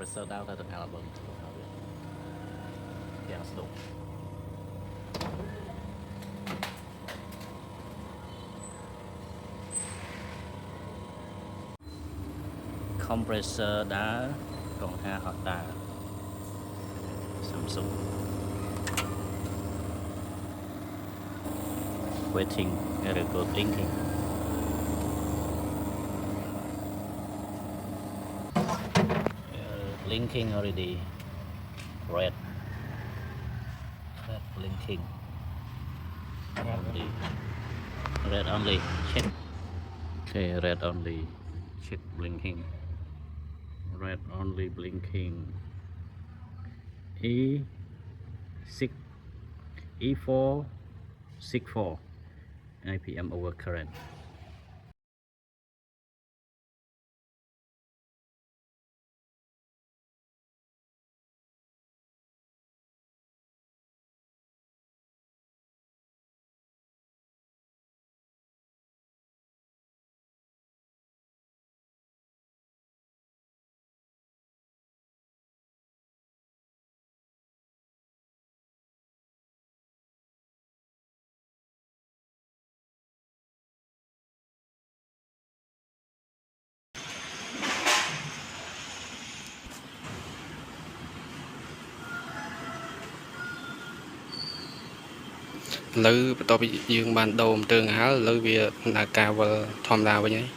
compressor ដល់ទៅទាំង album ទាំងស្ដុក compressor ដើរកង្ហាអត់ដើរ Samsung waiting error blinking blinking already red blinking red only check okay red only check blinking red only blinking E6 E4 64 IPM over current Lưបន្ទាប់ពីយើងបានដូរអំទើងហើយលើវាដំណើរការវិលធម្មតាវិញហើយ